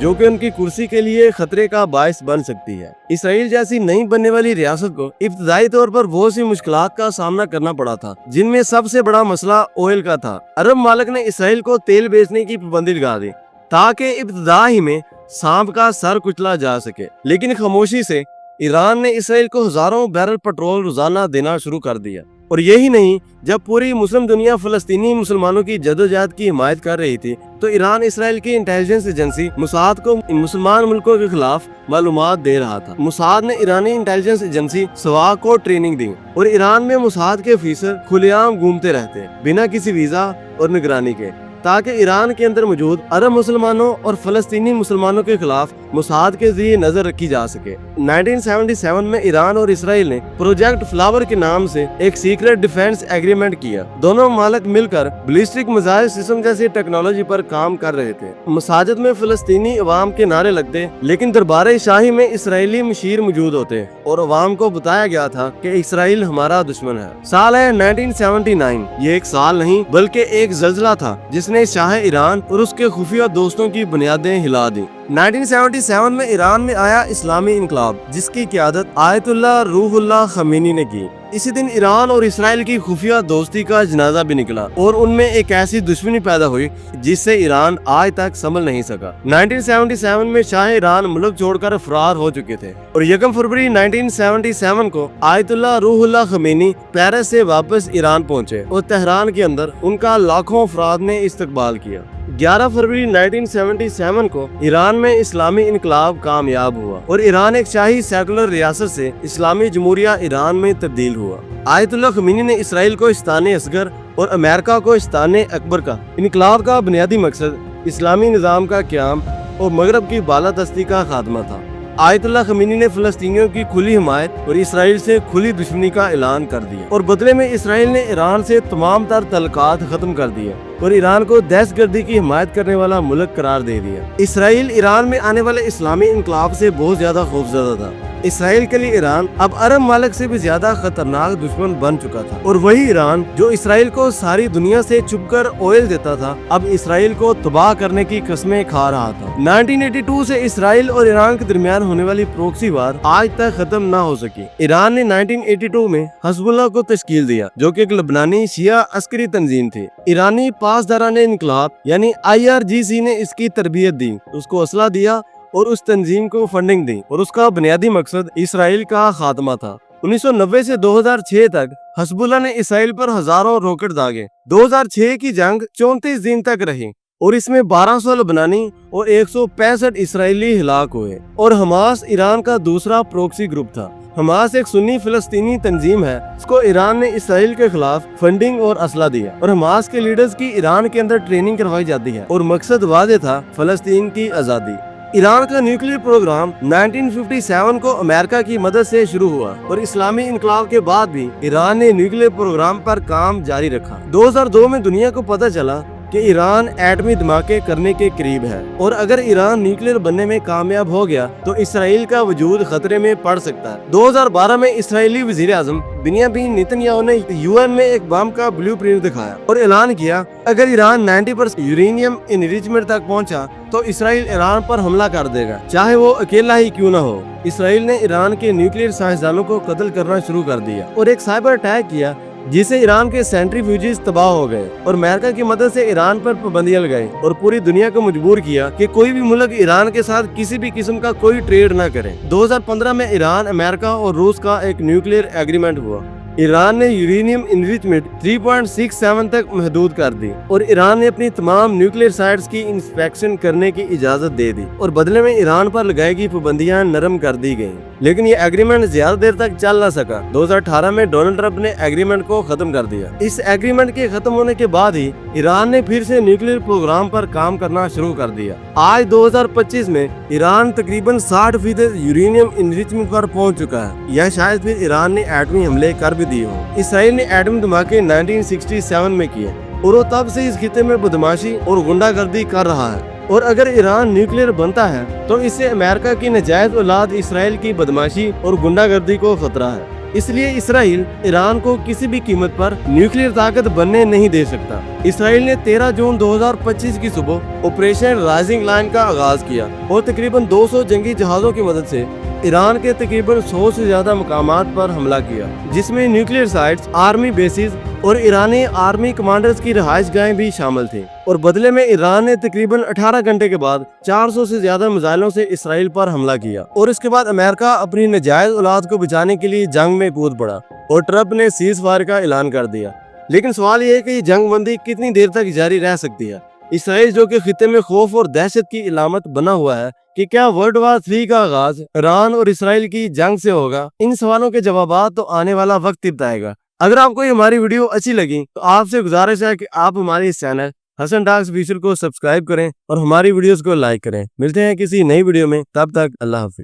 جو کہ ان کی کرسی کے لیے خطرے کا باعث بن سکتی ہے۔ اسرائیل جیسی نئی بننے والی ریاست کو ابتدائی طور پر بہت سی مشکلات کا سامنا کرنا پڑا تھا، جن میں سب سے بڑا مسئلہ آئل کا تھا۔ عرب ممالک نے اسرائیل کو تیل بیچنے کی پابندی لگا دی تاکہ ابتدا ہی میں سانپ کا سر کچلا جا سکے، لیکن خاموشی سے ایران نے اسرائیل کو ہزاروں بیرل پیٹرول روزانہ دینا شروع کر دیا۔ اور یہی نہیں، جب پوری مسلم دنیا فلسطینی مسلمانوں کی جدوجہد کی حمایت کر رہی تھی تو ایران اسرائیل کی انٹیلیجنس ایجنسی موساد کو مسلمان ملکوں کے خلاف معلومات دے رہا تھا۔ موساد نے ایرانی انٹیلیجنس ایجنسی سوا کو ٹریننگ دی اور ایران میں موساد کے افیسر کھلے عام گھومتے رہتے بنا کسی ویزا اور نگرانی کے، تاکہ ایران کے اندر موجود عرب مسلمانوں اور فلسطینی مسلمانوں کے خلاف موساد کے ذریعے نظر رکھی جا سکے۔ 1977 میں ایران اور اسرائیل نے پروجیکٹ فلاور کے نام سے ایک سیکرٹ ڈیفنس ایگریمنٹ کیا۔ دونوں ممالک مل کر بیلسٹک میزائل سسٹم جیسی ٹیکنالوجی پر کام کر رہے تھے۔ مساجد میں فلسطینی عوام کے نعرے لگتے، لیکن دربار شاہی میں اسرائیلی مشیر موجود ہوتے اور عوام کو بتایا گیا تھا کہ اسرائیل ہمارا دشمن ہے۔ سال ہے 1979۔ یہ ایک سال نہیں بلکہ ایک زلزلہ تھا جس نے شاہ ایران اور اس کے خفیہ دوستوں کی بنیادیں ہلا دی۔ 1977 میں ایران میں آیا اسلامی انقلاب، جس کی قیادت آیت اللہ روح اللہ خمینی نے کی۔ اسی دن ایران اور اسرائیل کی خفیہ دوستی کا جنازہ بھی نکلا اور ان میں ایک ایسی دشمنی پیدا ہوئی جس سے ایران آج تک سنبھل نہیں سکا۔ 1977 میں شاہ ایران ملک چھوڑ کر فرار ہو چکے تھے اور 1 فروری 1977 کو آیت اللہ روح اللہ خمینی پیرس سے واپس ایران پہنچے اور تہران کے اندر ان کا لاکھوں افراد نے استقبال کیا۔ 11 فروری 1977 کو ایران میں اسلامی انقلاب کامیاب ہوا اور ایران ایک شاہی سیکولر ریاست سے اسلامی جمہوریہ ایران میں تبدیل ہوا۔ آیت اللہ خمینی نے اسرائیل کو استان اصغر اور امریکہ کو استان اکبر کا انقلاب کا بنیادی مقصد اسلامی نظام کا قیام اور مغرب کی بالادستی کا خاتمہ تھا۔ آیت اللہ خمینی نے فلسطینیوں کی کھلی حمایت اور اسرائیل سے کھلی دشمنی کا اعلان کر دیا اور بدلے میں اسرائیل نے ایران سے تمام تر تعلقات ختم کر دیے اور ایران کو دہشت گردی کی حمایت کرنے والا ملک قرار دے دیا۔ اسرائیل ایران میں آنے والے اسلامی انقلاب سے بہت زیادہ خوفزدہ تھا۔ اسرائیل کے لیے ایران اب عرب ممالک سے بھی زیادہ خطرناک دشمن بن چکا تھا، اور وہی ایران جو اسرائیل کو ساری دنیا سے چھپ کر آئل دیتا تھا اب اسرائیل کو تباہ کرنے کی قسمیں کھا رہا تھا۔ 1982 سے اسرائیل اور ایران کے درمیان ہونے والی پروکسی وار آج تک ختم نہ ہو سکی۔ ایران نے 1982 میں حزب اللہ کو تشکیل دیا، جو کہ ایک لبنانی شیعہ عسکری تنظیم تھی۔ ایرانی پاسداران انقلاب یعنی IRGC نے اس کی تربیت دی، اس کو اسلحہ دیا اور اس تنظیم کو فنڈنگ دی، اور اس کا بنیادی مقصد اسرائیل کا خاتمہ تھا۔ 1990 سے 2006 تک حزب اللہ نے اسرائیل پر ہزاروں راکٹ داغے۔ 2006 کی جنگ 34 دن تک رہی اور اس میں 1200 لبنانی اور 165 اسرائیلی ہلاک ہوئے۔ اور حماس ایران کا دوسرا پروکسی گروپ تھا۔ حماس ایک سنی فلسطینی تنظیم ہے، اس کو ایران نے اسرائیل کے خلاف فنڈنگ اور اسلحہ دیا، اور حماس کے لیڈرز کی ایران کے اندر ٹریننگ کروائی جاتی ہے اور مقصد واضح تھا، فلسطین کی آزادی۔ ایران کا نیوکلیئر پروگرام 1957 کو امریکہ کی مدد سے شروع ہوا اور اسلامی انقلاب کے بعد بھی ایران نے نیوکلیئر پروگرام پر کام جاری رکھا۔ 2002 میں دنیا کو پتہ چلا کہ ایران ایٹمی دھماکے کرنے کے قریب ہے، اور اگر ایران نیوکلیئر بننے میں کامیاب ہو گیا تو اسرائیل کا وجود خطرے میں پڑ سکتا ہے۔ 2012 میں اسرائیلی وزیر اعظم بنیامین نیتنیاہو نے UN میں ایک بم کا بلیو پرنٹ دکھایا اور اعلان کیا اگر ایران 90% یورینیم انریچمنٹ تک پہنچا تو اسرائیل ایران پر حملہ کر دے گا، چاہے وہ اکیلا ہی کیوں نہ ہو۔ اسرائیل نے ایران کے نیوکلیئر سائنسدانوں کو قتل کرنا شروع کر دیا اور ایک سائبر اٹیک کیا جس سے ایران کے سینٹریفیوجز تباہ ہو گئے، اور امریکہ کی مدد سے ایران پر پابندیاں لگائی اور پوری دنیا کو مجبور کیا کہ کوئی بھی ملک ایران کے ساتھ کسی بھی قسم کا کوئی ٹریڈ نہ کرے۔ 2015 میں ایران، امریکہ اور روس کا ایک نیوکلیئر ایگریمنٹ ہوا۔ ایران نے یورینیم انریچمنٹ 3.67 تک محدود کر دی اور ایران نے اپنی تمام نیوکلیئر سائٹس کی انسپیکشن کرنے کی اجازت دے دی، اور بدلے میں ایران پر لگائی گئی پابندیاں نرم کر دی گئیں، لیکن یہ ایگریمنٹ زیادہ دیر تک چل نہ سکا۔ 2018 میں ڈونلڈ ٹرمپ نے ایگریمنٹ کو ختم کر دیا۔ اس ایگریمنٹ کے ختم ہونے کے بعد ہی ایران نے پھر سے نیوکلیئر پروگرام پر کام کرنا شروع کر دیا۔ آج 2025 میں ایران تقریباً 60% یورینیم انریچمنٹ پر پہنچ چکا ہے، یا شاید پھر ایران نے ایٹمی حملے کر بھی دیے ہوں۔ اسرائیل نے ایٹمی دھماکے 1967 میں کیے اور وہ تب سے اس خطے میں بدماشی اور غنڈہ گردی کر رہا ہے، اور اگر ایران نیوکلیئر بنتا ہے تو اس سے امریکہ کی ناجائز اولاد اسرائیل کی بدماشی اور غنڈہ گردی کو خطرہ ہے۔ اس لیے اسرائیل ایران کو کسی بھی قیمت پر نیوکلیئر طاقت بننے نہیں دے سکتا۔ اسرائیل نے 13 جون 2025 کی صبح آپریشن رائزنگ لائن کا آغاز کیا اور تقریباً 200 جنگی جہازوں کی مدد سے ایران کے تقریباً 100 سے زیادہ مقامات پر حملہ کیا، جس میں نیوکلیئر سائٹس، آرمی بیسز اور ایرانی آرمی کمانڈرز کی رہائش گاہیں بھی شامل تھیں، اور بدلے میں ایران نے تقریباً 18 گھنٹے کے بعد 400 سے زیادہ میزائلوں سے اسرائیل پر حملہ کیا، اور اس کے بعد امریکہ اپنی ناجائز اولاد کو بچانے کے لیے جنگ میں کود پڑا اور ٹرمپ نے سیز فائر کا اعلان کر دیا۔ لیکن سوال یہ ہے کہ یہ جنگ بندی کتنی دیر تک جاری رہ سکتی ہے؟ اسرائیل جو کہ خطے میں خوف اور دہشت کی علامت بنا ہوا ہے، کہ کیا ورلڈ وار 3 کا آغاز ایران اور اسرائیل کی جنگ سے ہوگا؟ ان سوالوں کے جوابات تو آنے والا وقت ہی بتائے گا۔ اگر آپ کو یہ ہماری ویڈیو اچھی لگی تو آپ سے گزارش ہے کہ آپ ہماری اس چینل حسن ٹاکس آفیشل کو سبسکرائب کریں اور ہماری ویڈیوز کو لائک کریں۔ ملتے ہیں کسی نئی ویڈیو میں، تب تک اللہ حافظ۔